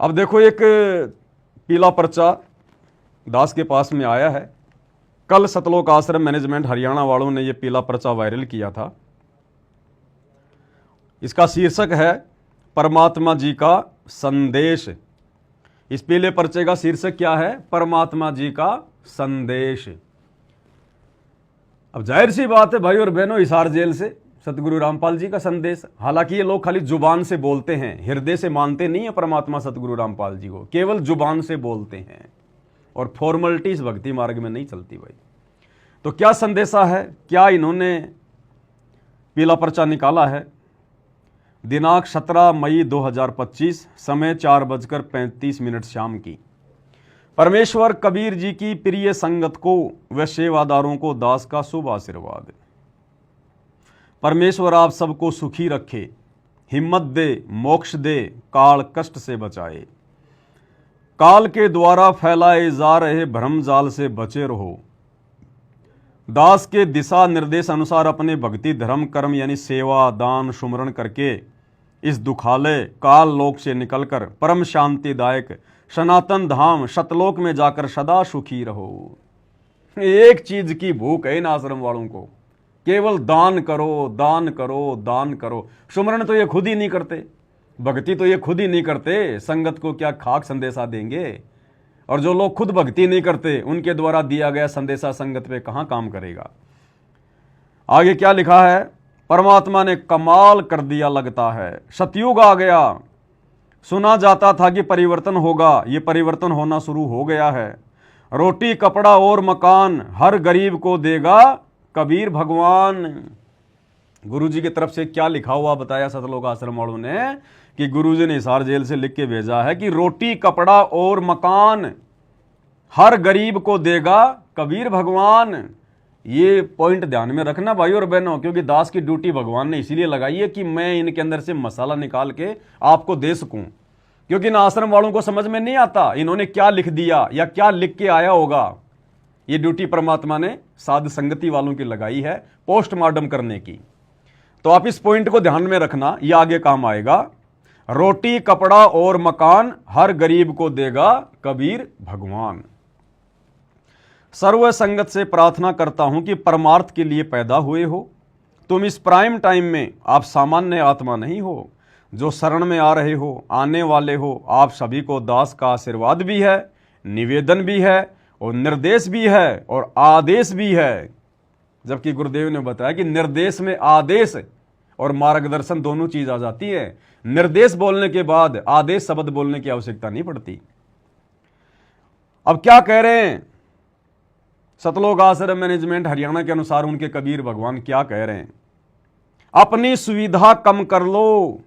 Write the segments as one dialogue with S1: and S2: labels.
S1: अब देखो, एक पीला पर्चा दास के पास में आया है। कल सतलोक आश्रम मैनेजमेंट हरियाणा वालों ने यह पीला पर्चा वायरल किया था। इसका शीर्षक है परमात्मा जी का संदेश। इस पीले पर्चे का शीर्षक क्या है? परमात्मा जी का संदेश। अब जाहिर सी बात है भाई और बहनों, हिसार जेल से सतगुरु रामपाल जी का संदेश। हालांकि ये लोग खाली जुबान से बोलते हैं, हृदय से मानते नहीं है परमात्मा सतगुरु रामपाल जी को, केवल जुबान से बोलते हैं और फॉर्मेलिटीज भक्ति मार्ग में नहीं चलती भाई। तो क्या संदेशा है, क्या इन्होंने पीला पर्चा निकाला है? दिनांक 17 मई 2025, समय 4:35 शाम की। परमेश्वर कबीर जी की प्रिय संगत को व सेवादारों को दास का शुभ आशीर्वाद। परमेश्वर आप सबको सुखी रखे, हिम्मत दे, मोक्ष दे, काल कष्ट से बचाए। काल के द्वारा फैलाए जा रहे भ्रम जाल से बचे रहो। दास के दिशा निर्देश अनुसार अपने भक्ति धर्म कर्म यानी सेवा दान सुमरण करके इस दुखालय काल लोक से निकलकर परम शांतिदायक सनातन धाम सतलोक में जाकर सदा सुखी रहो। एक चीज की भूख है इन आश्रम वालों को, केवल दान करो दान करो दान करो। सुमरण तो ये खुद ही नहीं करते, भक्ति तो ये खुद ही नहीं करते, संगत को क्या खाक संदेशा देंगे? और जो लोग खुद भक्ति नहीं करते उनके द्वारा दिया गया संदेशा संगत पे कहां काम करेगा? आगे क्या लिखा है? परमात्मा ने कमाल कर दिया लगता है। सतयुग आ गया, सुना जाता था कि परिवर्तन होगा, ये परिवर्तन होना शुरू हो गया है। रोटी कपड़ा और मकान हर गरीब को देगा कबीर भगवान। गुरुजी की तरफ से क्या लिखा हुआ बताया सतलोक आश्रम वालों ने कि गुरुजी ने हिसार जेल से लिख के भेजा है कि रोटी कपड़ा और मकान हर गरीब को देगा कबीर भगवान। ये पॉइंट ध्यान में रखना भाई और बहनों, क्योंकि दास की ड्यूटी भगवान ने इसीलिए लगाई है कि मैं इनके अंदर से मसाला निकाल के आपको दे सकूं, क्योंकि इन आश्रम वालों को समझ में नहीं आता इन्होंने क्या लिख दिया या क्या लिख के आया होगा। ये ड्यूटी परमात्मा ने साध संगति वालों की लगाई है पोस्टमार्टम करने की। तो आप इस पॉइंट को ध्यान में रखना, ये आगे काम आएगा। रोटी कपड़ा और मकान हर गरीब को देगा कबीर भगवान। सर्व संगत से प्रार्थना करता हूं कि परमार्थ के लिए पैदा हुए हो तुम इस प्राइम टाइम में। आप सामान्य आत्मा नहीं हो, जो शरण में आ रहे हो, आने वाले हो। आप सभी को दास का आशीर्वाद भी है, निवेदन भी है और निर्देश भी है और आदेश भी है। जबकि गुरुदेव ने बताया कि निर्देश में आदेश और मार्गदर्शन दोनों चीज आ जाती है। निर्देश बोलने के बाद आदेश शब्द बोलने की आवश्यकता नहीं पड़ती। अब क्या कह रहे हैं सतलोक आश्रम मैनेजमेंट हरियाणा के अनुसार उनके कबीर भगवान क्या कह रहे हैं? अपनी सुविधा कम कर लो।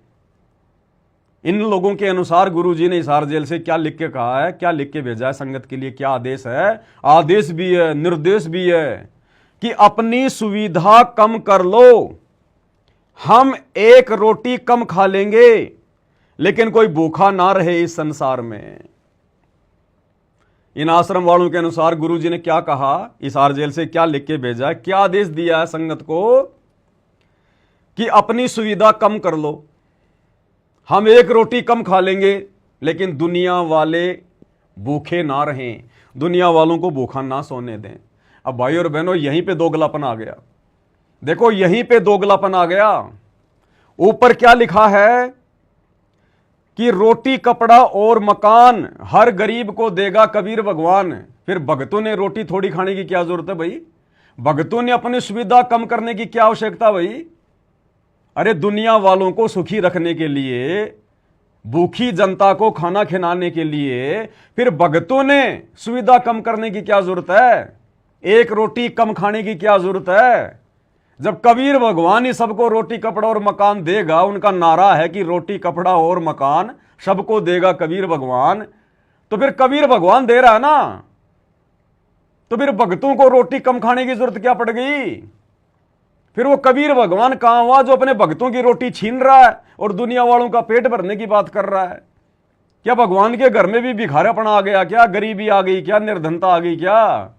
S1: इन लोगों के अनुसार गुरुजी ने हिसार जेल से क्या लिख के कहा है, क्या लिख के भेजा है संगत के लिए? क्या आदेश है? आदेश भी है, निर्देश भी है कि अपनी सुविधा कम कर लो। हम एक रोटी कम खा लेंगे लेकिन कोई भूखा ना रहे इस संसार में। इन आश्रम वालों के अनुसार गुरुजी ने क्या कहा, हिसार जेल से क्या लिख के भेजा है, क्या आदेश दिया है संगत को कि अपनी सुविधा कम कर लो। हम एक रोटी कम खा लेंगे लेकिन दुनिया वाले भूखे ना रहें, दुनिया वालों को भूखा ना सोने दें। अब भाई और बहनों, यहीं पे दोगलापन आ गया। देखो यहीं पे दोगलापन आ गया। ऊपर क्या लिखा है कि रोटी कपड़ा और मकान हर गरीब को देगा कबीर भगवान। फिर भगतों ने रोटी थोड़ी खाने की क्या जरूरत है भाई? भगतों ने अपनी सुविधा कम करने की क्या आवश्यकता भाई? अरे दुनिया वालों को सुखी रखने के लिए, भूखी जनता को खाना खिलाने के लिए फिर भगतों ने सुविधा कम करने की क्या जरूरत है? एक रोटी कम खाने की क्या जरूरत है? जब कबीर भगवान ही सबको रोटी कपड़ा और मकान देगा, उनका नारा है कि रोटी कपड़ा और मकान सबको देगा कबीर भगवान, तो फिर कबीर भगवान दे रहा है ना, तो फिर भगतों को रोटी कम खाने की जरूरत क्या पड़ गई? फिर वो कबीर भगवान कहां हुआ जो अपने भक्तों की रोटी छीन रहा है और दुनिया वालों का पेट भरने की बात कर रहा है? क्या भगवान के घर में भी भिखारापन आ गया क्या? गरीबी आ गई क्या? निर्धनता आ गई क्या?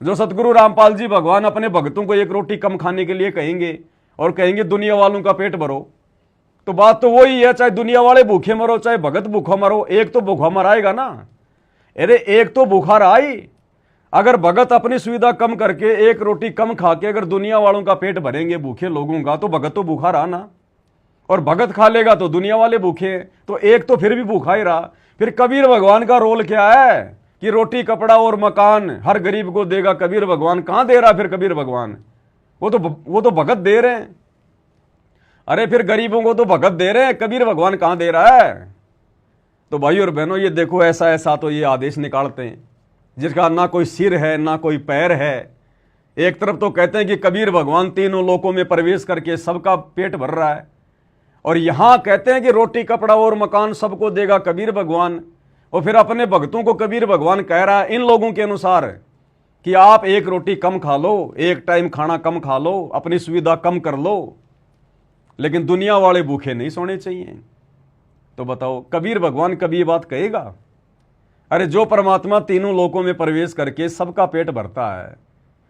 S1: जो सतगुरु रामपाल जी भगवान अपने भक्तों को एक रोटी कम खाने के लिए कहेंगे और कहेंगे दुनिया वालों का पेट भरो, तो बात तो वही है, चाहे दुनिया वाले भूखे मरो चाहे भगत भूखा मरो, एक तो भूखा मराएगा ना। अरे एक तो भूखा रहा ही। अगर भगत अपनी सुविधा कम करके एक रोटी कम खा के अगर दुनिया वालों का पेट भरेंगे भूखे लोगों का, तो भगत तो भूखा रहा ना। और भगत खा लेगा तो दुनिया वाले भूखे हैं, तो एक तो फिर भी भूखा ही रहा। फिर कबीर भगवान का रोल क्या है कि रोटी कपड़ा और मकान हर गरीब को देगा। कबीर भगवान कहां दे रहा? फिर कबीर भगवान वो तो भगत दे रहे हैं। अरे फिर गरीबों को तो भगत दे रहे हैं, कबीर भगवान कहां दे रहा है? तो भाई और बहनों, ये देखो ऐसा ऐसा तो ये आदेश निकालते हैं जिसका ना कोई सिर है ना कोई पैर है। एक तरफ तो कहते हैं कि कबीर भगवान तीनों लोकों में प्रवेश करके सबका पेट भर रहा है, और यहां कहते हैं कि रोटी कपड़ा और मकान सबको देगा कबीर भगवान। और फिर अपने भक्तों को कबीर भगवान कह रहा है इन लोगों के अनुसार कि आप एक रोटी कम खा लो, एक टाइम खाना कम खा लो, अपनी सुविधा कम कर लो, लेकिन दुनिया वाले भूखे नहीं सोने चाहिए। तो बताओ कबीर भगवान कभी ये बात कहेगा? अरे जो परमात्मा तीनों लोकों में प्रवेश करके सबका पेट भरता है,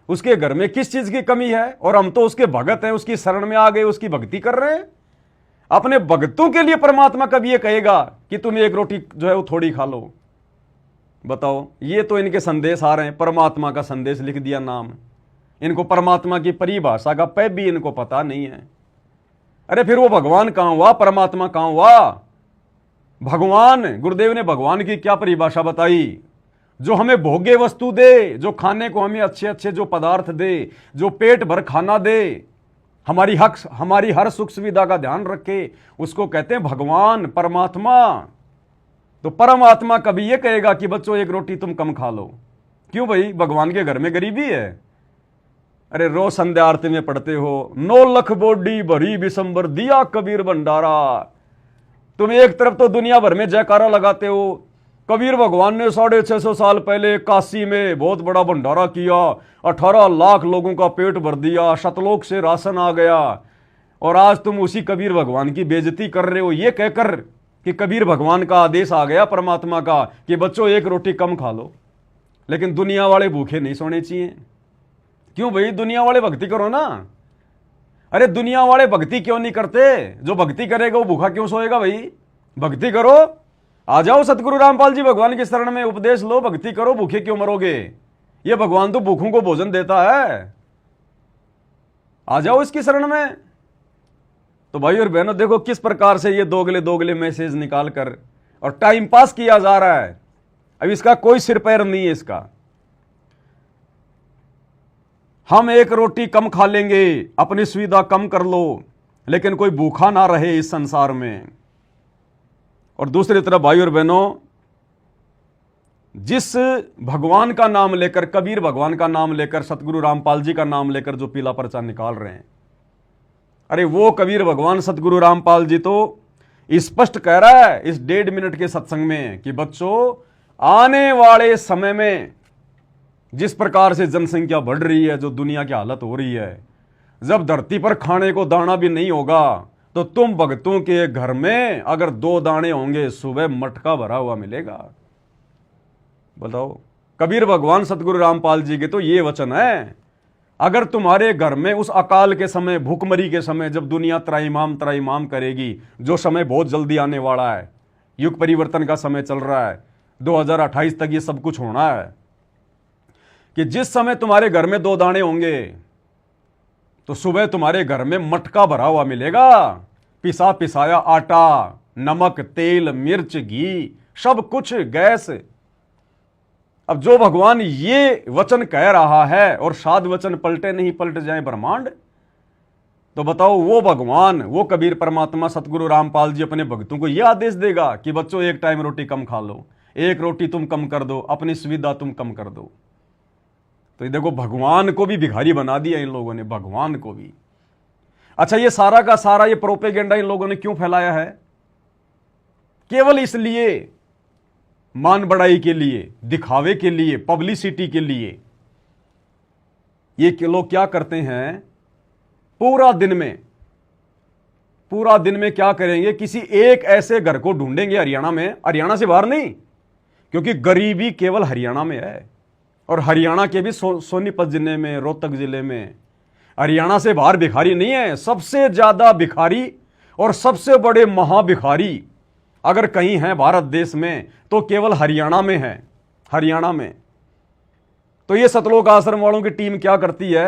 S1: उसके घर में किस चीज की कमी है? और हम तो उसके भगत हैं, उसकी शरण में आ गए, उसकी भक्ति कर रहे हैं। अपने भक्तों के लिए परमात्मा कभी ये कहेगा कि तुम एक रोटी जो है वो थोड़ी खा लो? बताओ, ये तो इनके संदेश आ रहे हैं, परमात्मा का संदेश लिख दिया नाम। इनको परमात्मा की परिभाषा का पै भी इनको पता नहीं है। अरे फिर वो भगवान कहां हुआ? परमात्मा कहां हुआ? भगवान, गुरुदेव ने भगवान की क्या परिभाषा बताई? जो हमें भोग्य वस्तु दे, जो खाने को हमें अच्छे अच्छे जो पदार्थ दे, जो पेट भर खाना दे, हमारी हर सुख सुविधा का ध्यान रखे, उसको कहते हैं भगवान, परमात्मा। तो परमात्मा कभी ये कहेगा कि बच्चों एक रोटी तुम कम खा लो? क्यों भाई, भगवान के घर में गरीबी है? अरे रोज संध्या आरती में पढ़ते हो 9 लाख बोडी भरी बिसंबर दिया कबीर भंडारा। तुम एक तरफ तो दुनिया भर में जयकारा लगाते हो, कबीर भगवान ने 650 साल पहले काशी में बहुत बड़ा भंडारा किया, 18 लाख लोगों का पेट भर दिया, शतलोक से राशन आ गया, और आज तुम उसी कबीर भगवान की बेइज्जती कर रहे हो ये कहकर कि कबीर भगवान का आदेश आ गया परमात्मा का कि बच्चों एक रोटी कम खा लो। लेकिन दुनिया वाले भूखे नहीं सोने चाहिए। क्यों भाई, दुनिया वाले भक्ति करो ना। अरे दुनिया वाले भक्ति क्यों नहीं करते? जो भक्ति करेगा वो भूखा क्यों सोएगा भाई? भक्ति करो, आ जाओ सतगुरु रामपाल जी भगवान की शरण में, उपदेश लो, भक्ति करो, भूखे क्यों मरोगे? ये भगवान तो भूखों को भोजन देता है, आ जाओ इसकी शरण में। तो भाई और बहनों, देखो किस प्रकार से ये दोगले दोगले मैसेज निकाल कर और टाइम पास किया जा रहा है। अब इसका कोई सिर पैर नहीं है इसका। हम एक रोटी कम खा लेंगे, अपनी सुविधा कम कर लो, लेकिन कोई भूखा ना रहे इस संसार में। और दूसरी तरफ भाई और बहनों, जिस भगवान का नाम लेकर, कबीर भगवान का नाम लेकर, सतगुरु रामपाल जी का नाम लेकर जो पीला पर्चा निकाल रहे हैं, अरे वो कबीर भगवान सतगुरु रामपाल जी तो स्पष्ट कह रहा है इस 1.5 मिनट के सत्संग में कि बच्चों आने वाले समय में जिस प्रकार से जनसंख्या बढ़ रही है, जो दुनिया की हालत हो रही है, जब धरती पर खाने को दाना भी नहीं होगा, तो तुम भक्तों के घर में अगर 2 दाने होंगे, सुबह मटका भरा हुआ मिलेगा। बताओ, कबीर भगवान सतगुरु रामपाल जी के तो ये वचन है। अगर तुम्हारे घर में उस अकाल के समय, भूखमरी के समय, जब दुनिया त्राईमाम त्राईमाम करेगी, जो समय बहुत जल्दी आने वाला है, युग परिवर्तन का समय चल रहा है, 2028 तक ये सब कुछ होना है, कि जिस समय तुम्हारे घर में 2 दाने होंगे तो सुबह तुम्हारे घर में मटका भरा हुआ मिलेगा, पिसा पिसाया आटा, नमक, तेल, मिर्च, घी, सब कुछ, गैस। अब जो भगवान ये वचन कह रहा है और साध वचन पलटे नहीं पलट जाए ब्रह्मांड, तो बताओ वो भगवान, वो कबीर परमात्मा सतगुरु रामपाल जी अपने भक्तों को यह आदेश देगा कि बच्चों एक टाइम रोटी कम खा लो, एक रोटी तुम कम कर दो, अपनी सुविधा तुम कम कर दो। तो ये देखो, भगवान को भी भिखारी बना दिया इन लोगों ने, भगवान को भी। अच्छा, ये सारा का सारा ये प्रोपेगेंडा इन लोगों ने क्यों फैलाया है? केवल इसलिए, मान बढ़ाई के लिए, दिखावे के लिए, पब्लिसिटी के लिए। ये लोग क्या करते हैं, पूरा दिन में क्या करेंगे, किसी एक ऐसे घर को ढूंढेंगे हरियाणा में, हरियाणा से बाहर नहीं, क्योंकि गरीबी केवल हरियाणा में है, और हरियाणा के भी सोनीपत जिले में, रोहतक जिले में, हरियाणा से बाहर भिखारी नहीं है। सबसे ज्यादा भिखारी और सबसे बड़े महाभिखारी अगर कहीं हैं भारत देश में तो केवल हरियाणा में है, हरियाणा में। तो ये सतलोक आश्रम वालों की टीम क्या करती है,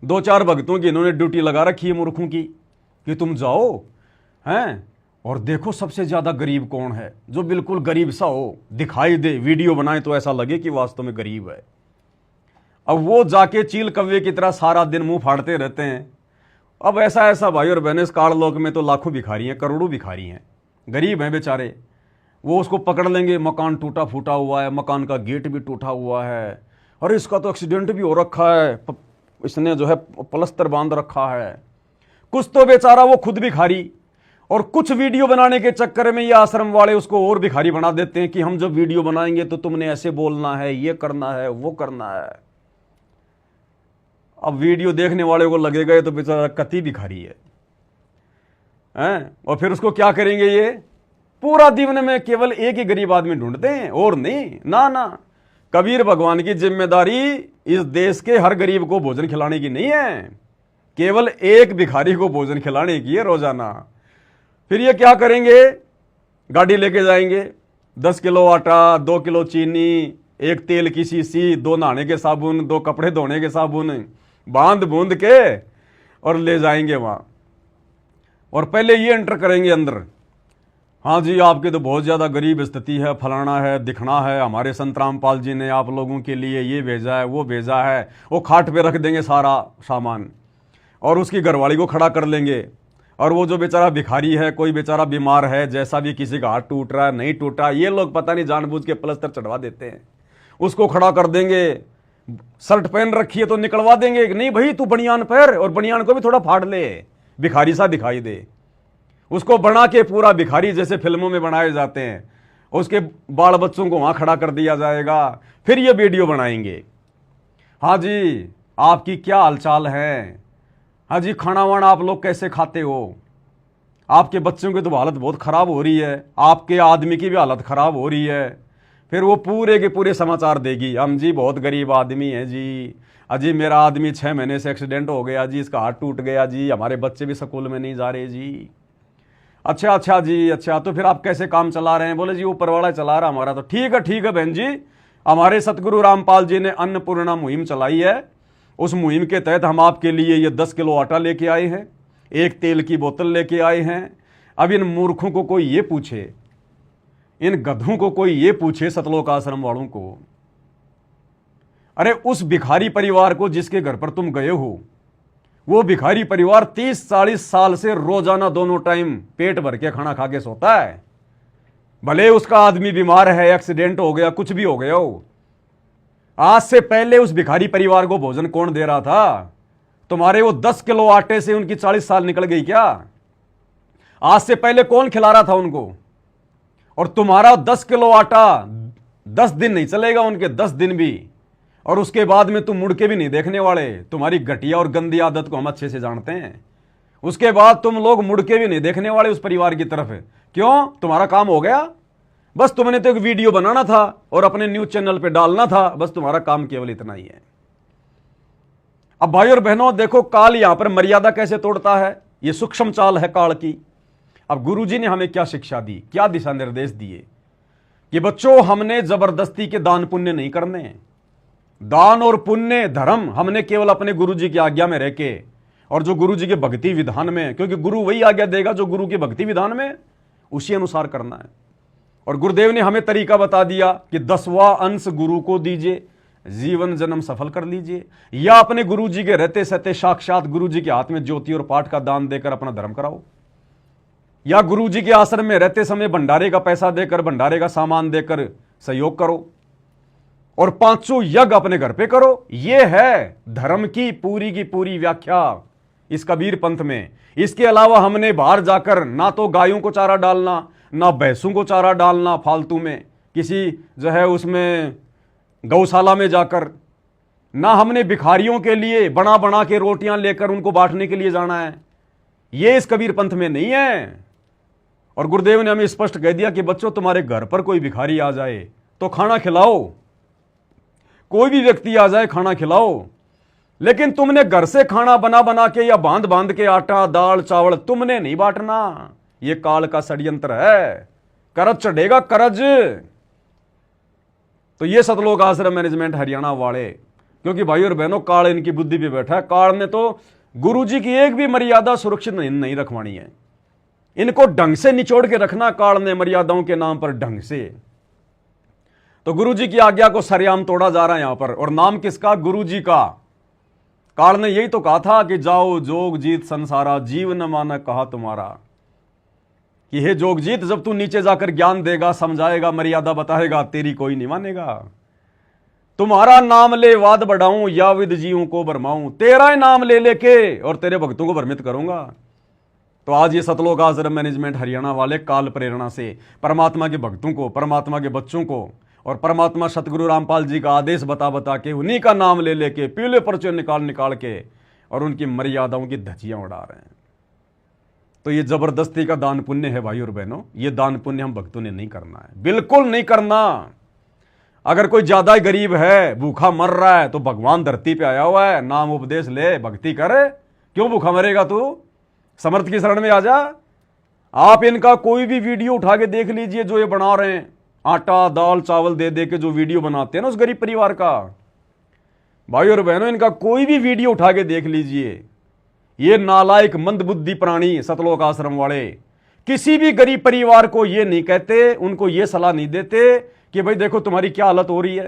S1: 2-4 भक्तों की इन्होंने ड्यूटी लगा रखी है मूर्खों की कि तुम जाओ हैं और देखो सबसे ज्यादा गरीब कौन है, जो बिल्कुल गरीब सा हो, दिखाई दे, वीडियो बनाए तो ऐसा लगे कि वास्तव में गरीब है। अब वो जाके चील कव्वे की तरह सारा दिन मुंह फाड़ते रहते हैं। अब ऐसा भाई और बहन, इस काललोक में तो लाखों भिखारी हैं, करोड़ों भिखारी हैं, गरीब हैं बेचारे। वो उसको पकड़ लेंगे, मकान टूटा फूटा हुआ है, मकान का गेट भी टूटा हुआ है, और इसका तो एक्सीडेंट भी हो रखा है, इसने जो है प्लस्तर बांध रखा है। कुछ तो बेचारा वो खुद भिखारी, और कुछ वीडियो बनाने के चक्कर में ये आश्रम वाले उसको और भिखारी बना देते हैं कि हम जब वीडियो बनाएंगे तो तुमने ऐसे बोलना है, ये करना है, वो करना है। अब वीडियो देखने वाले को लगेगा ये तो बेचारा कति भिखारी है, और फिर उसको क्या करेंगे, ये पूरा दिन में केवल एक ही गरीब आदमी ढूंढते हैं और नहीं। ना ना, कबीर भगवान की जिम्मेदारी इस देश के हर गरीब को भोजन खिलाने की नहीं है, केवल एक भिखारी को भोजन खिलाने की है रोजाना। फिर ये क्या करेंगे, गाड़ी लेके जाएंगे, 10 किलो आटा, 2 किलो चीनी, 1 तेल की शीशी, 2 नहाने के साबुन, 2 कपड़े धोने के साबुन बांध बूंद के और ले जाएंगे वहां। और पहले ये एंटर करेंगे अंदर, हाँ जी आपके तो बहुत ज़्यादा गरीब स्थिति है, फलाना है, दिखना है, हमारे संत रामपाल जी ने आप लोगों के लिए ये भेजा है, वो भेजा है। वो खाट पे रख देंगे सारा सामान और उसकी घरवाली को खड़ा कर लेंगे, और वो जो बेचारा भिखारी है, कोई बेचारा बीमार है, जैसा भी, किसी का हाथ टूट रहा है, नहीं टूटा, ये लोग पता नहीं जानबूझ के प्लस्तर चढ़वा देते हैं, उसको खड़ा कर देंगे। शर्ट पहन रखी है तो निकलवा देंगे, नहीं भाई तू बनियान पहन, और बनियान को भी थोड़ा फाड़ ले, भिखारी सा दिखाई दे। उसको बना के पूरा भिखारी जैसे फिल्मों में बनाए जाते हैं, उसके बाल बच्चों को वहां खड़ा कर दिया जाएगा। फिर ये वीडियो बनाएंगे, हाँ जी आपकी क्या हालचाल है, हाँ जी खाना वाना आप लोग कैसे खाते हो, आपके बच्चों की तो हालत बहुत खराब हो रही है, आपके आदमी की भी हालत खराब हो रही है। फिर वो पूरे के पूरे समाचार देगी, हम जी बहुत गरीब आदमी हैं जी, अजी मेरा आदमी 6 महीने से एक्सीडेंट हो गया जी, इसका हाथ टूट गया जी, हमारे बच्चे भी स्कूल में नहीं जा रहे जी। अच्छा जी, अच्छा तो फिर आप कैसे काम चला रहे हैं, बोले जी ऊपर वाला चला रहा हमारा। तो ठीक है बहन जी, हमारे सतगुरु रामपाल जी ने अन्नपूर्णा मुहिम चलाई है, उस मुहिम के तहत हम आपके लिए ये 10 किलो आटा लेके आए हैं, 1 तेल की बोतल लेके आए हैं। अब इन मूर्खों को कोई ये पूछे, इन गधों को कोई ये पूछे, सतलोक आश्रम वालों को, अरे उस भिखारी परिवार को जिसके घर पर तुम गए हो, वो भिखारी परिवार 30-40 साल से रोजाना दोनों टाइम पेट भर के खाना खा के सोता है, भले उसका आदमी बीमार है, एक्सीडेंट हो गया, कुछ भी हो गया हो। आज से पहले उस भिखारी परिवार को भोजन कौन दे रहा था? तुम्हारे वो 10 किलो आटे से उनकी 40 साल निकल गई क्या? आज से पहले कौन खिला रहा था उनको? और तुम्हारा 10 किलो आटा 10 दिन नहीं चलेगा, उनके 10 दिन भी, और उसके बाद में तुम मुड़ के भी नहीं देखने वाले। तुम्हारी घटिया और गंदी आदत को हम अच्छे से जानते हैं। उसके बाद तुम लोग मुड़ के भी नहीं देखने वाले उस परिवार की तरफ। क्यों? तुम्हारा काम हो गया, बस तुमने तो एक वीडियो बनाना था और अपने न्यूज चैनल पे डालना था, बस तुम्हारा काम केवल इतना ही है। अब भाई और बहनों देखो, काल यहां पर मर्यादा कैसे तोड़ता है, ये सूक्ष्म चाल है काल की। अब गुरुजी ने हमें क्या शिक्षा दी, क्या दिशा निर्देश दिए कि बच्चों हमने जबरदस्ती के दान पुण्य नहीं करने। दान और पुण्य धर्म हमने केवल अपने गुरुजी की आज्ञा में रह के, और जो गुरुजी के भक्ति विधान में, क्योंकि गुरु वही आज्ञा देगा जो गुरु के भक्ति विधान में, उसी अनुसार करना है। और गुरुदेव ने हमें तरीका बता दिया कि 10वां अंश गुरु को दीजिए, जीवन जन्म सफल कर लीजिए, या अपने गुरुजी के रहते सहते साक्षात गुरुजी के हाथ में ज्योति और पाठ का दान देकर अपना धर्म कराओ, या गुरुजी के आश्रम में रहते समय भंडारे का पैसा देकर, भंडारे का सामान देकर सहयोग करो, और 5 यज्ञ अपने घर पे करो। यह है धर्म की पूरी व्याख्या इस कबीर पंथ में। इसके अलावा हमने बाहर जाकर ना तो गायों को चारा डालना, ना भैंसों को चारा डालना फालतू में किसी जो है उसमें गौशाला में जाकर, ना हमने भिखारियों के लिए बना बना के रोटियां लेकर उनको बांटने के लिए जाना है। ये इस कबीर पंथ में नहीं है। और गुरुदेव ने हमें स्पष्ट कह दिया कि बच्चों तुम्हारे घर पर कोई भिखारी आ जाए तो खाना खिलाओ, कोई भी व्यक्ति आ जाए खाना खिलाओ, लेकिन तुमने घर से खाना बना बना के या बांध बांध के आटा दाल चावल तुमने नहीं बांटना। यह काल का षड्यंत्र है, करज चढ़ेगा करज। तो ये सतलोक आश्रम मैनेजमेंट हरियाणा वाले, क्योंकि भाई और बहनों काल इनकी बुद्धि पे बैठा है। काल ने तो गुरुजी की एक भी मर्यादा सुरक्षित नहीं रखवानी है, इनको ढंग से निचोड़ के रखना काल ने, मर्यादाओं के नाम पर ढंग से। तो गुरुजी की आज्ञा को सरेआम तोड़ा जा रहा है यहां पर, और नाम किसका? गुरुजी का। काल ने यही तो कहा था कि जाओ जोग जीत संसारा, जीव न माना कहा तुम्हारा, कि हे जोगजीत जब तू नीचे जाकर ज्ञान देगा, समझाएगा, मर्यादा बताएगा, तेरी कोई नहीं मानेगा। तुम्हारा नाम ले वाद बढ़ाऊं या विद जीवों को भरमाऊं, तेरा ही नाम ले लेके और तेरे भक्तों को भ्रमित करूंगा। तो आज ये सतलोक आश्रम मैनेजमेंट हरियाणा वाले काल प्रेरणा से परमात्मा के भक्तों को, परमात्मा के बच्चों को और परमात्मा सतगुरु रामपाल जी का आदेश बता बता के, उन्हीं का नाम ले लेके, पीले पर्चे निकाल निकाल के और उनकी मर्यादाओं की धज्जियां उड़ा रहे हैं। तो ये जबरदस्ती का दान पुण्य है भाई और बहनों, ये दान पुण्य हम भक्तों ने नहीं करना है, बिल्कुल नहीं करना। अगर कोई ज्यादा ही गरीब है, भूखा मर रहा है, तो भगवान धरती पे आया हुआ है, नाम उपदेश ले, भक्ति कर। क्यों भूखा मरेगा तू? समर्थ की शरण में आ जा। आप इनका कोई भी वीडियो उठा के देख लीजिए, जो ये बना रहे हैं, आटा दाल चावल दे दे के जो वीडियो बनाते हैं ना उस गरीब परिवार का, भाई और बहनों इनका कोई भी वीडियो उठा के देख लीजिए। ये नालायक मंदबुद्धि प्राणी सतलोक आश्रम वाले किसी भी गरीब परिवार को ये नहीं कहते, उनको ये सलाह नहीं देते कि भाई देखो तुम्हारी क्या हालत हो रही है,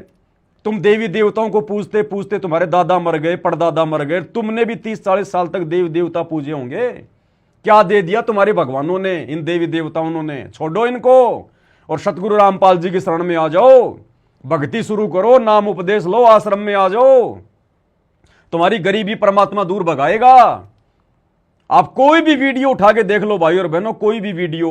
S1: तुम देवी देवताओं को पूजते पूजते तुम्हारे दादा मर गए, परदादा मर गए, तुमने भी 30-40 साल तक देवी देवता पूजे होंगे, क्या दे दिया तुम्हारे भगवानों ने, इन देवी देवताओं ने? छोड़ो इनको और सतगुरु रामपाल जी की शरण में आ जाओ, भक्ति शुरू करो, नाम उपदेश लो, आश्रम में आ जाओ, तुम्हारी गरीबी परमात्मा दूर भगाएगा। आप कोई भी वीडियो उठा के देख लो भाई और बहनों, कोई भी वीडियो,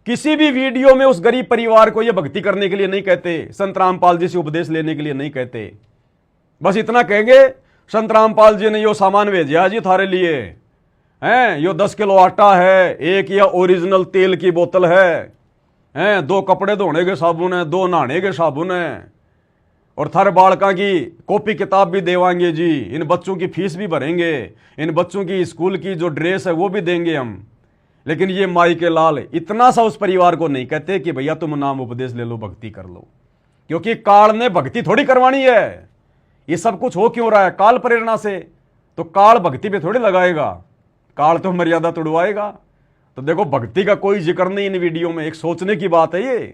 S1: किसी भी वीडियो में उस गरीब परिवार को यह भक्ति करने के लिए नहीं कहते, संत रामपाल जी से उपदेश लेने के लिए नहीं कहते। बस इतना कहेंगे संत रामपाल जी ने यो सामान भेजा जी थारे लिए, हैं यो 10 किलो आटा है, एक या ओरिजिनल तेल की बोतल है, 2 कपड़े धोने के साबुन है, 2 नहाने के साबुन है, और थारे बालका की कॉपी किताब भी देवाएंगे जी, इन बच्चों की फीस भी भरेंगे, इन बच्चों की स्कूल की जो ड्रेस है वो भी देंगे हम। लेकिन ये माई के लाल इतना सा उस परिवार को नहीं कहते कि भैया तुम नाम उपदेश ले लो, भक्ति कर लो, क्योंकि काल ने भक्ति थोड़ी करवानी है। ये सब कुछ हो क्यों रहा है? काल प्रेरणा से। तो काल भक्ति पे थोड़ी लगाएगा, काल तो मर्यादा तोड़वाएगा। तो देखो भक्ति का कोई जिक्र नहीं इन वीडियो में, एक सोचने की बात है ये।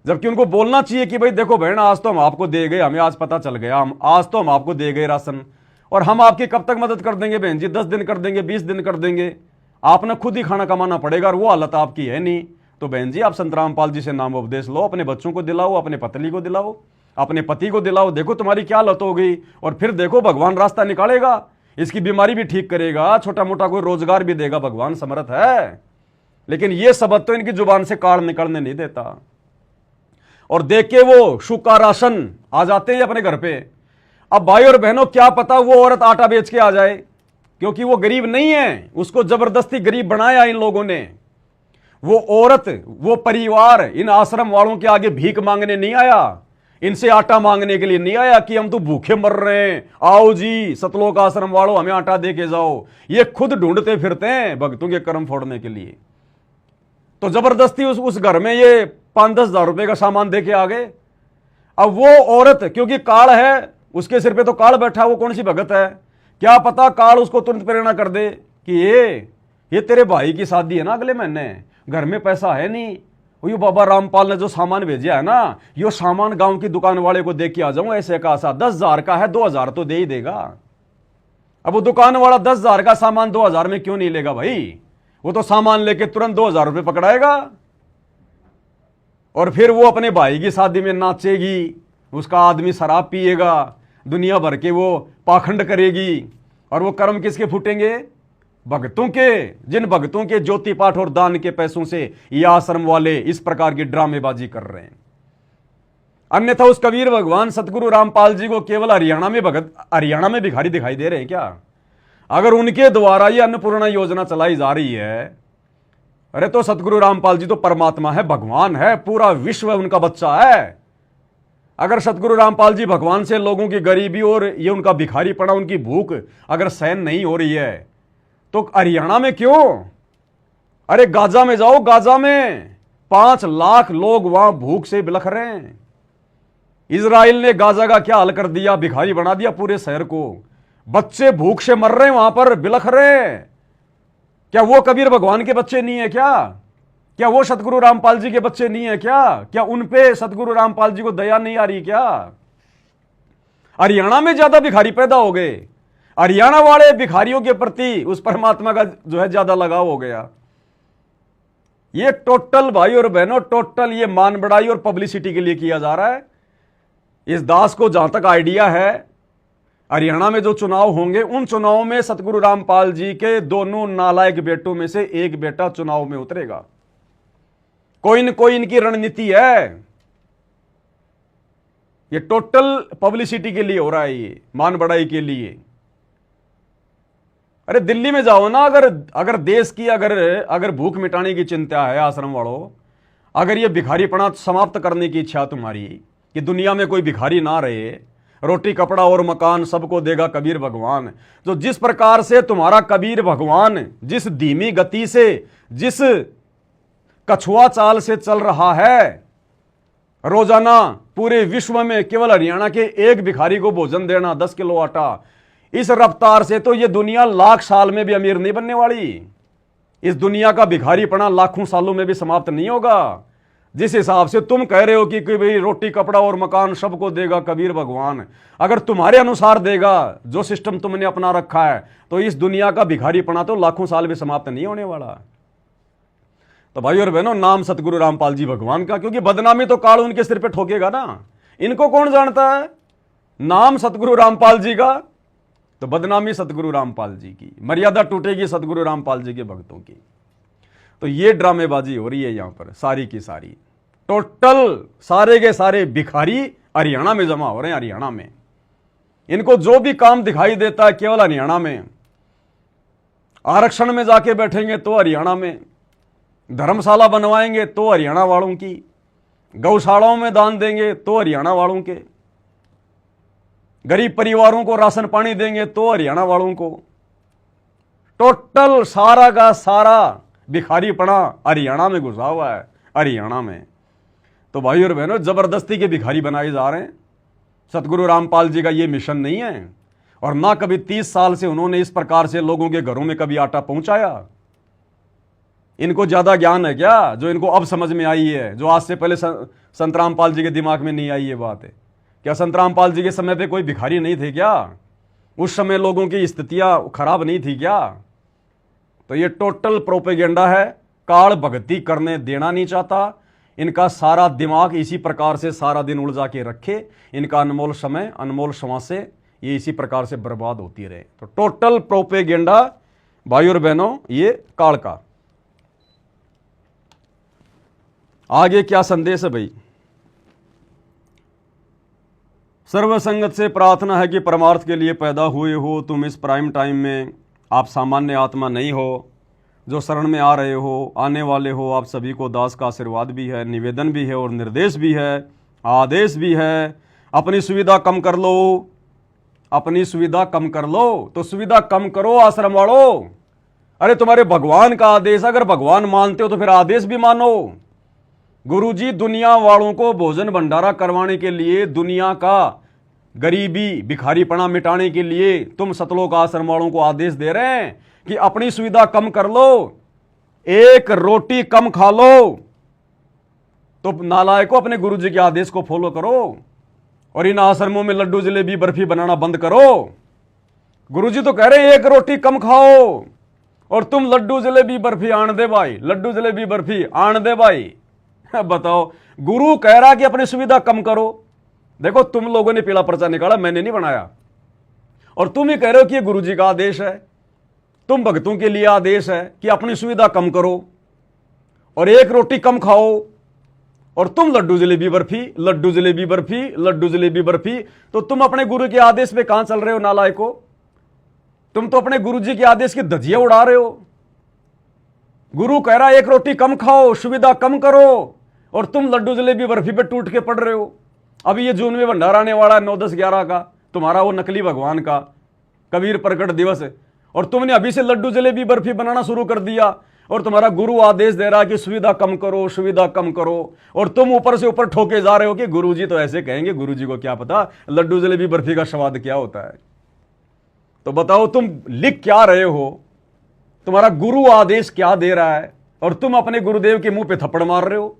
S1: जबकि उनको बोलना चाहिए कि भाई देखो बहन, आज तो हम आपको दे गए, हमें आज पता चल गया, आज तो हम आपको दे गए राशन, और हम आपकी कब तक मदद कर देंगे बहन जी? 10 दिन कर देंगे, 20 दिन कर देंगे, आपने खुद ही खाना कमाना पड़ेगा, और वो हालत आपकी है नहीं। तो बहन जी आप संत रामपाल जी से नाम उपदेश लो, अपने बच्चों को दिलाओ, अपने पत्नी को दिलाओ, अपने पति को दिलाओ, देखो तुम्हारी क्या हालत हो गई, और फिर देखो भगवान रास्ता निकालेगा, इसकी बीमारी भी ठीक करेगा, छोटा मोटा कोई रोजगार भी देगा, भगवान समर्थ है। लेकिन ये शब्द तो इनकी जुबान से काल निकलने नहीं देता। और देख के वो शुका राशन आ जाते हैं अपने घर पे। अब भाई और बहनों क्या पता वो औरत आटा बेच के आ जाए, क्योंकि वो गरीब नहीं है, उसको जबरदस्ती गरीब बनाया इन लोगों ने। वो औरत, वो परिवार इन आश्रम वालों के आगे भीख मांगने नहीं आया, इनसे आटा मांगने के लिए नहीं आया कि हम तो भूखे मर रहे हैं, आओ जी सतलोक आश्रम वालों हमें आटा दे के जाओ। ये खुद ढूंढते फिरते हैं भक्तों के कर्म फोड़ने के लिए। तो जबरदस्ती उस घर में ये 5-10 हजार रुपए का सामान दे के आ गए। अब वो औरत, क्योंकि काल है उसके सिर पे, तो काल बैठा, वो कौन सी भगत है, क्या पता काल उसको तुरंत प्रेरणा कर दे कि ये तेरे भाई की शादी है ना अगले महीने, घर में पैसा है नहीं, वो बाबा रामपाल ने जो सामान भेजा है ना, यो सामान गांव की दुकान वाले को दे के आ जाऊं, ऐसे का सा 10 हजार का है, 2 हजार तो दे ही देगा। अब वो दुकान वाला 10 हजार का सामान 2 हजार में क्यों नहीं लेगा भाई? वो तो सामान लेके तुरंत 2 हजार रुपये पकड़ाएगा, और फिर वो अपने भाई की शादी में नाचेगी, उसका आदमी शराब पिएगा, दुनिया भर के वो पाखंड करेगी, और वो कर्म किसके फूटेंगे? भक्तों के। जिन भक्तों के ज्योति पाठ और दान के पैसों से ये आश्रम वाले इस प्रकार की ड्रामेबाजी कर रहे हैं। अन्यथा उस कबीर भगवान सतगुरु रामपाल जी को केवल हरियाणा में भिखारी दिखाई दे रहे हैं क्या? अगर उनके द्वारा ये अन्नपूर्णा योजना चलाई जा रही है, अरे तो सतगुरु रामपाल जी तो परमात्मा है, भगवान है, पूरा विश्व उनका बच्चा है। अगर सतगुरु रामपाल जी भगवान से लोगों की गरीबी और ये उनका भिखारीपना, उनकी भूख अगर सहन नहीं हो रही है तो हरियाणा में क्यों? अरे गाजा में जाओ, गाजा में 5 लाख लोग वहां भूख से बिलख रहे हैं। इजराइल ने गाजा का क्या हाल कर दिया, भिखारी बना दिया पूरे शहर को। बच्चे भूख से मर रहे हैं, वहां पर बिलख रहे हैं। क्या वो कबीर भगवान के बच्चे नहीं है क्या? क्या वो सतगुरु रामपाल जी के बच्चे नहीं है क्या? क्या उन पे सतगुरु रामपाल जी को दया नहीं आ रही क्या? हरियाणा में ज्यादा भिखारी पैदा हो गए, हरियाणा वाले भिखारियों के प्रति उस परमात्मा का जो है ज्यादा लगाव हो गया। ये टोटल भाई और बहनों, टोटल ये मान बढ़ाई और पब्लिसिटी के लिए किया जा रहा है। इस दास को जहां तक आइडिया है, हरियाणा में जो चुनाव होंगे उन चुनावों में सतगुरु रामपाल जी के दोनों नालायक बेटों में से एक बेटा चुनाव में उतरेगा। कोई न कोई इनकी रणनीति है। ये टोटल पब्लिसिटी के लिए हो रहा है, ये मान बढ़ाई के लिए। अरे दिल्ली में जाओ ना, अगर देश की अगर भूख मिटाने की चिंता है आश्रम वालों, अगर ये भिखारीपना समाप्त करने की इच्छा तुम्हारी कि दुनिया में कोई भिखारी ना रहे, रोटी कपड़ा और मकान सबको देगा कबीर भगवान। तो जिस प्रकार से तुम्हारा कबीर भगवान जिस धीमी गति से, जिस कछुआ चाल से चल रहा है, रोजाना पूरे विश्व में केवल हरियाणा के एक भिखारी को भोजन देना 10 किलो आटा, इस रफ्तार से तो ये दुनिया लाख साल में भी अमीर नहीं बनने वाली। इस दुनिया का भिखारीपना लाखों सालों में भी समाप्त नहीं होगा। जिस हिसाब से तुम कह रहे हो कि भाई रोटी कपड़ा और मकान सबको देगा कबीर भगवान, अगर तुम्हारे अनुसार देगा, जो सिस्टम तुमने अपना रखा है, तो इस दुनिया का भिखारीपना तो लाखों साल भी समाप्त नहीं होने वाला। तो भाई और बहनों, नाम सतगुरु रामपाल जी भगवान का, क्योंकि बदनामी तो काल उनके सिर पे ठोकेगा ना। इनको कौन जानता है? नाम सतगुरु रामपाल जी का, तो बदनामी सतगुरु रामपाल जी की, मर्यादा टूटेगी सतगुरु रामपाल जी के भक्तों की। तो ये ड्रामेबाजी हो रही है यहां पर सारी की सारी। टोटल सारे के सारे भिखारी हरियाणा में जमा हो रहे हैं। हरियाणा में इनको जो भी काम दिखाई देता है केवल हरियाणा में। आरक्षण में जाके बैठेंगे तो हरियाणा में, धर्मशाला बनवाएंगे तो हरियाणा वालों की, गौशालाओं में दान देंगे तो हरियाणा वालों के, गरीब परिवारों को राशन पानी देंगे तो हरियाणा वालों को। टोटल सारा का सारा भिखारीपना हरियाणा में घुसा हुआ है, हरियाणा में। तो भाई और बहनों, जबरदस्ती के भिखारी बनाए जा रहे हैं। सतगुरु रामपाल जी का ये मिशन नहीं है, और ना कभी 30 साल से उन्होंने इस प्रकार से लोगों के घरों में कभी आटा पहुंचाया। इनको ज्यादा ज्ञान है क्या, जो इनको अब समझ में आई है, जो आज से पहले संत रामपाल जी के दिमाग में नहीं आई ये बात है? क्या संत रामपाल जी के समय पे कोई भिखारी नहीं थे क्या? उस समय लोगों की स्थितियां खराब नहीं थी क्या? तो ये टोटल प्रोपेगेंडा है। काल भक्ति करने देना नहीं चाहता। इनका सारा दिमाग इसी प्रकार से सारा दिन उलझा के रखे। इनका अनमोल समय, अनमोल श्वासें ये इसी प्रकार से बर्बाद होती रहे। तो टोटल प्रोपेगेंडा भाई और बहनों, ये काल का। आगे क्या संदेश है भाई? सर्वसंगत से प्रार्थना है कि परमार्थ के लिए पैदा हुए हो तुम इस प्राइम टाइम में। आप सामान्य आत्मा नहीं हो, जो शरण में आ रहे हो, आने वाले हो। आप सभी को दास का आशीर्वाद भी है, निवेदन भी है और निर्देश भी है, आदेश भी है। अपनी सुविधा कम कर लो, अपनी सुविधा कम कर लो। तो सुविधा कम करो आश्रम वालों। अरे तुम्हारे भगवान का आदेश, अगर भगवान मानते हो तो फिर आदेश भी मानो। गुरुजी दुनिया वालों को भोजन भंडारा करवाने के लिए, दुनिया का गरीबी भिखारीपना मिटाने के लिए तुम सतलोक आश्रम वालों को आदेश दे रहे हैं कि अपनी सुविधा कम कर लो, एक रोटी कम खा लो। तो नालायकों, अपने गुरुजी के आदेश को फॉलो करो और इन आश्रमों में लड्डू जलेबी बर्फी बनाना बंद करो। गुरुजी तो कह रहे हैं एक रोटी कम खाओ, और तुम लड्डू जलेबी बर्फी आन दे भाई, लड्डू जलेबी बर्फी आन दे भाई। बताओ, गुरु कह रहा कि अपनी सुविधा कम करो। देखो, तुम लोगों ने पीला पर्चा निकाला, मैंने नहीं बनाया, और तुम ही कह रहे हो कि ये गुरुजी का आदेश है। तुम भक्तों के लिए आदेश है कि अपनी सुविधा कम करो और एक रोटी कम खाओ, और तुम लड्डू जलेबी बर्फी, लड्डू जलेबी बर्फी, लड्डू जलेबी बर्फी। तो तुम अपने गुरु के आदेश पे कहां चल रहे हो नालायकों? तुम तो अपने गुरुजी के आदेश की धज्जियां उड़ा रहे हो। गुरु कह रहा है एक रोटी कम खाओ, सुविधा कम करो, और तुम लड्डू जलेबी बर्फी पे टूट के पड़ रहे हो। अभी ये जून में भंडार आने वाला है 9, 10, 11 का, तुम्हारा वो नकली भगवान का कबीर प्रकट दिवस है, और तुमने अभी से लड्डू जलेबी बर्फी बनाना शुरू कर दिया, और तुम्हारा गुरु आदेश दे रहा है कि सुविधा कम करो, सुविधा कम करो, और तुम ऊपर से ऊपर ठोके जा रहे हो कि गुरुजी तो ऐसे कहेंगे, गुरुजी को क्या पता लड्डू जलेबी बर्फी का स्वाद क्या होता है। तो बताओ तुम लिख क्या रहे हो, तुम्हारा गुरु आदेश क्या दे रहा है, और तुम अपने गुरुदेव के मुंह पे थप्पड़ मार रहे हो।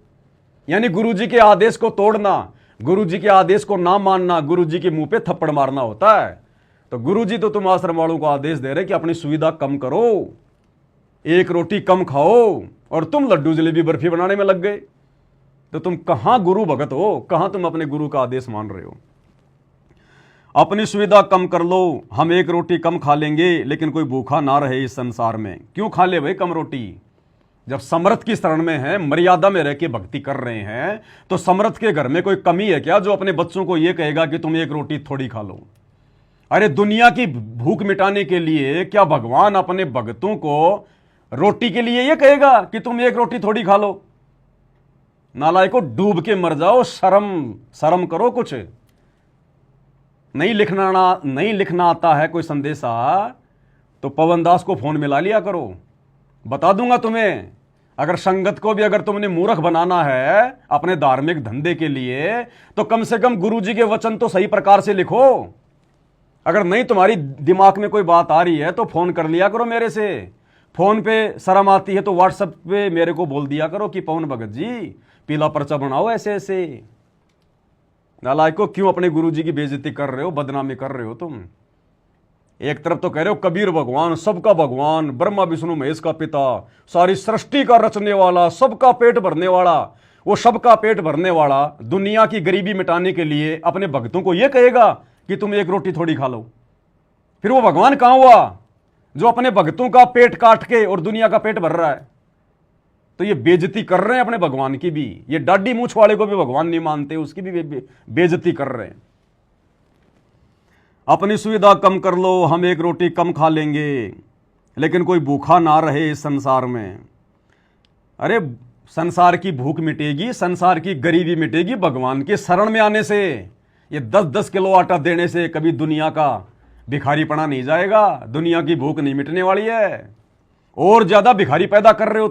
S1: यानी गुरुजी के आदेश को तोड़ना, गुरुजी के आदेश को ना मानना, गुरुजी के मुंह पे थप्पड़ मारना होता है। तो गुरुजी तो तुम आश्रम वालों को आदेश दे रहे कि अपनी सुविधा कम करो, एक रोटी कम खाओ, और तुम लड्डू जलेबी बर्फी बनाने में लग गए। तो तुम कहां गुरु भगत हो, कहां तुम अपने गुरु का आदेश मान रहे हो। अपनी सुविधा कम कर लो, हम एक रोटी कम खा लेंगे, लेकिन कोई भूखा ना रहे इस संसार में। क्यों खा ले भाई कम रोटी, जब समर्थ की शरण में है, मर्यादा में रह के भक्ति कर रहे हैं, तो समर्थ के घर में कोई कमी है क्या जो अपने बच्चों को यह कहेगा कि तुम एक रोटी थोड़ी खा लो। अरे दुनिया की भूख मिटाने के लिए क्या भगवान अपने भक्तों को रोटी के लिए यह कहेगा कि तुम एक रोटी थोड़ी खा लो। नालायको, डूब के मर जाओ, शर्म करो। कुछ नहीं लिखना आता है कोई संदेशा, तो पवन दास को फोन मिला लिया करो, बता दूंगा तुम्हें। अगर संगत को भी अगर तुमने मूर्ख बनाना है अपने धार्मिक धंधे के लिए, तो कम से कम गुरुजी के वचन तो सही प्रकार से लिखो। अगर नहीं तुम्हारी दिमाग में कोई बात आ रही है तो फोन कर लिया करो मेरे से। फोन पे शर्म आती है तो व्हाट्सएप पे मेरे को बोल दिया करो कि पवन भगत जी पीला पर्चा बनाओ ऐसे ऐसे। नालायको, क्यों अपने गुरुजी की बेइज्जती कर रहे हो, बदनामी कर रहे हो तुम। एक तरफ तो कह रहे हो कबीर भगवान सबका भगवान, ब्रह्मा विष्णु महेश का पिता, सारी सृष्टि का रचने वाला, सबका पेट भरने वाला, वो सबका पेट भरने वाला दुनिया की गरीबी मिटाने के लिए अपने भक्तों को यह कहेगा कि तुम एक रोटी थोड़ी खा लो। फिर वो भगवान कहां हुआ जो अपने भक्तों का पेट काट के और दुनिया का पेट भर रहा है। तो ये बेइज्जती कर रहे हैं अपने भगवान की भी, ये डाडी मूछ वाले को भी भगवान नहीं मानते, उसकी भी बेइज्जती कर रहे हैं। अपनी सुविधा कम कर लो, हम एक रोटी कम खा लेंगे, लेकिन कोई भूखा ना रहे इस संसार में। अरे संसार की भूख मिटेगी, संसार की गरीबी मिटेगी भगवान के शरण में आने से। ये 10-10 किलो आटा देने से कभी दुनिया का भिखारीपना नहीं जाएगा, दुनिया की भूख नहीं मिटने वाली है। और ज्यादा भिखारी पैदा कर रहे हो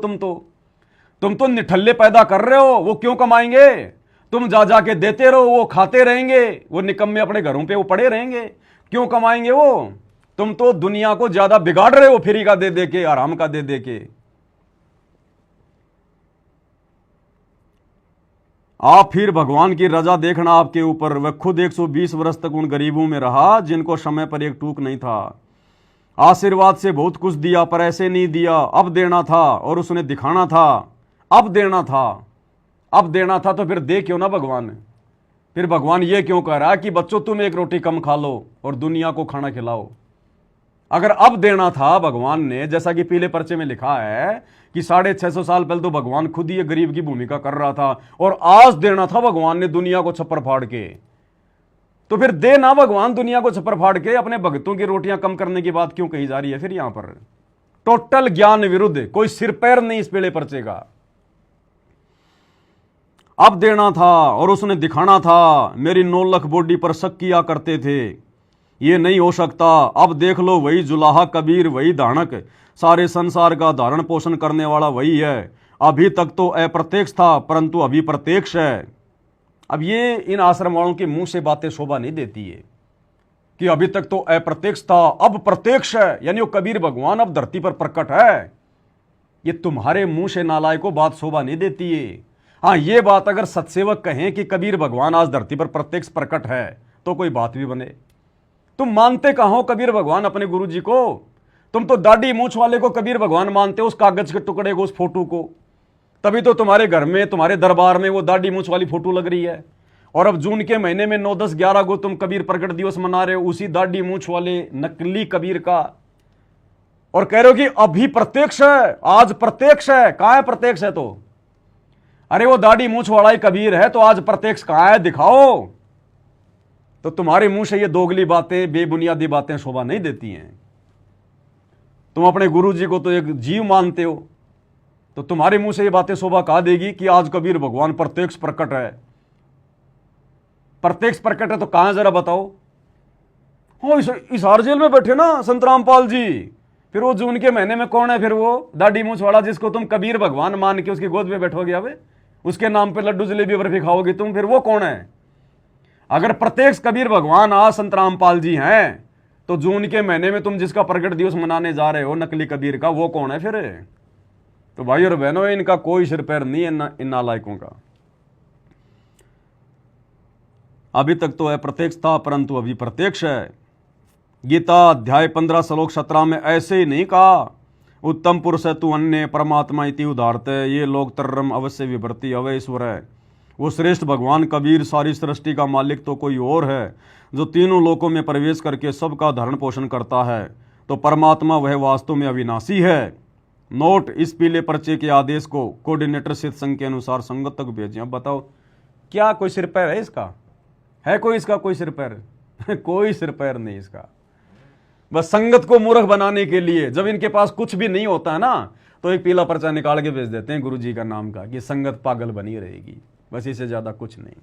S1: तुम तो निठल्ले पैदा कर रहे हो। वो क्यों कमाएंगे, तुम जा जा के देते रहो, वो खाते रहेंगे, वो निकम्मे अपने घरों पे वो पड़े रहेंगे। क्यों कमाएंगे वो, तुम तो दुनिया को ज्यादा बिगाड़ रहे हो फ्री का दे दे के, आराम का दे दे के। आप फिर भगवान की रजा देखना आपके ऊपर। वह खुद 120 वर्ष तक उन गरीबों में रहा जिनको समय पर एक टूक नहीं था। आशीर्वाद से बहुत कुछ दिया पर ऐसे नहीं दिया, अब देना था और उसने दिखाना था। अब देना था तो फिर दे क्यों ना भगवान। फिर भगवान ये क्यों कह रहा है कि बच्चों तुम एक रोटी कम खा लो और दुनिया को खाना खिलाओ। अगर अब देना था भगवान ने, जैसा कि पीले पर्चे में लिखा है कि 650 साल पहले तो भगवान खुद ही गरीब की भूमिका कर रहा था, और आज देना था भगवान ने दुनिया को छप्पर फाड़ के। तो फिर दे ना भगवान दुनिया को छप्पर फाड़ के। अपने भक्तों की रोटियां कम करने की बात क्यों कही जा रही है फिर यहां पर। टोटल ज्ञान विरुद्ध, कोई सिर पैर नहीं इस पीले पर्चे का। अब देना था और उसने दिखाना था। मेरी 9 लाख बॉडी पर शक किया करते थे, ये नहीं हो सकता। अब देख लो, वही जुलाहा कबीर, वही धानक, सारे संसार का धारण पोषण करने वाला वही है। अभी तक तो अप्रत्यक्ष था परंतु अभी प्रत्यक्ष है। अब ये इन आश्रम वालों के मुंह से बातें शोभा नहीं देती है कि अभी तक तो अप्रत्यक्ष था अब प्रत्यक्ष है, यानी वो कबीर भगवान अब धरती पर प्रकट है। ये तुम्हारे मुंह से नालायकों बात शोभा नहीं देती है। हाँ, ये बात अगर सत्सेवक कहें कि कबीर भगवान आज धरती पर प्रत्यक्ष प्रकट है तो कोई बात भी बने। तुम मानते कहां हो कबीर भगवान अपने गुरु जी को। तुम तो दाढ़ी मूछ वाले को कबीर भगवान मानते हो, उस कागज के टुकड़े को, उस फोटो को। तभी तो तुम्हारे घर में, तुम्हारे दरबार में वो दाढ़ी मूछ वाली फोटो लग रही है। और अब जून के महीने में 9, 10, 11 को तुम कबीर प्रकट दिवस मना रहे हो उसी दाढ़ी मूछ वाले नकली कबीर का, और कह रहे हो कि अभी प्रत्यक्ष है, आज प्रत्यक्ष है। कहां है प्रत्यक्ष है तो? अरे वो दाढ़ी मूछ वाला ही कबीर है तो आज प्रत्यक्ष कहां है, दिखाओ। तो तुम्हारे मुंह से ये दोगली बातें, बेबुनियादी बातें शोभा नहीं देती हैं। तुम अपने गुरु जी को तो एक जीव मानते हो, तो तुम्हारे मुंह से ये बातें शोभा कहा देगी कि आज कबीर भगवान प्रत्यक्ष प्रकट है। प्रत्यक्ष प्रकट है तो कहां जरा बताओ। हो इस हार जेल में बैठे ना संत रामपाल जी, फिर वो जून के महीने में कौन है, फिर वो दाढ़ी मूंछ वाला जिसको तुम कबीर भगवान मान के उसकी गोद में बैठोगे, अबे उसके नाम पे लड्डू जलेबी बर्फी खाओगे तुम, फिर वो कौन है। अगर प्रत्यक्ष कबीर भगवान आज संत रामपाल जी हैं तो जून के महीने में तुम जिसका प्रकट दिवस मनाने जा रहे हो नकली कबीर का, वो कौन है फिर। तो भाई और बहनों, इनका कोई सिर पैर नहीं है इन नालायकों का। अभी तक तो अप्रत्यक्ष था परंतु अभी प्रत्यक्ष है। गीता अध्याय 15 श्लोक 17 में ऐसे ही नहीं कहा, उत्तम पुरुष है तू अन्य परमात्मा इति उदारते, ये लोग तर्रम अवश्य विभर्ति अवय ईश्वर है। वो श्रेष्ठ भगवान कबीर सारी सृष्टि का मालिक तो कोई और है, जो तीनों लोकों में प्रवेश करके सबका धारण पोषण करता है। तो परमात्मा वह वास्तव में अविनाशी है। नोट, इस पीले पर्चे के आदेश को कोऑर्डिनेटर सिद्ध संघ के अनुसार संगत तक भेजें। अब बताओ क्या कोई सिर पैर है इसका, है कोई इसका कोई सिर पैर कोई सिर पैर नहीं इसका। बस संगत को मूर्ख बनाने के लिए जब इनके पास कुछ भी नहीं होता है ना, तो एक पीला पर्चा निकाल के भेज देते हैं गुरु जी का नाम का कि संगत पागल बनी रहेगी, बस इससे ज्यादा कुछ नहीं।